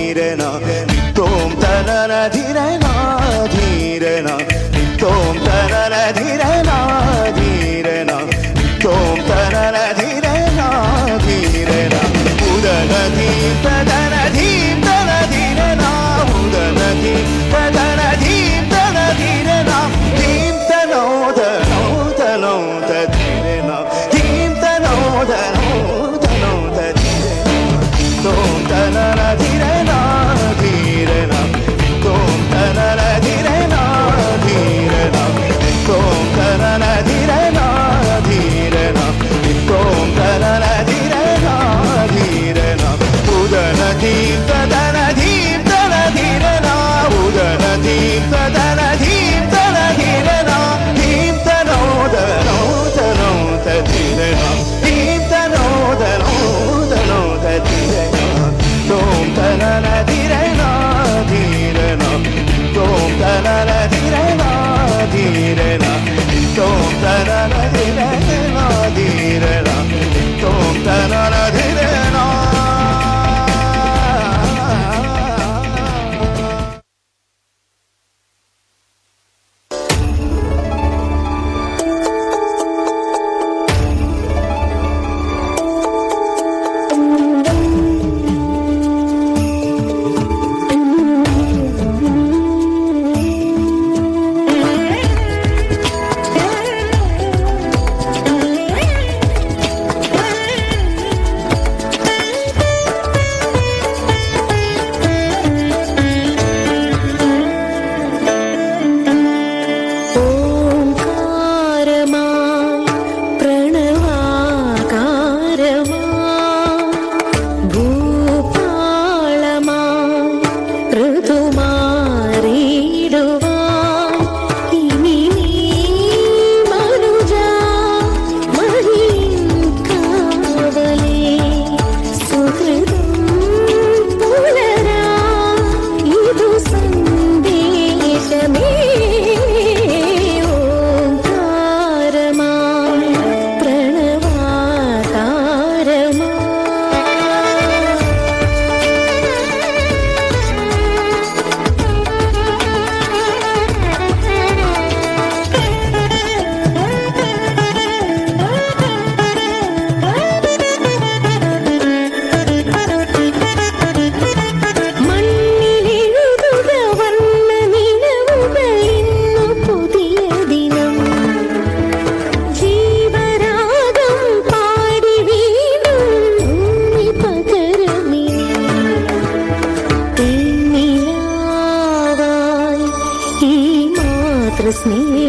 ധീരന തോം തനന ധീരന ധീരന തോം തനന ധീരന ധീരന തോം തനന ധീരന ധീരന ഉദന ധീം തദന ധീം തന ധീരന ഉദന ധീം തദന ധീം തന ധീരന ധീം തനോദ നോദ ധീരന ധീം തനോദ നോദ ധീരന തോം തനന ധീരന ധീരന തോം തനന ധീരന ധീരന തോം തനന ധീരന ധീരന തോം തനന ധീരന ധീരന ഉദന ധീം തദന ധീം തന ധീരന ഉദന ധീം തദന ധീം തന ധീരന ധീം തനോദ നോദ ധീരന ധീം തനോദ നോദ ധീരന തോം തനന ധീരന ധീരന തോം തനന ധീരന ധീരന തോം തനന ധീരന ധീരന തോം തനന ധീരന. സ്നേഹ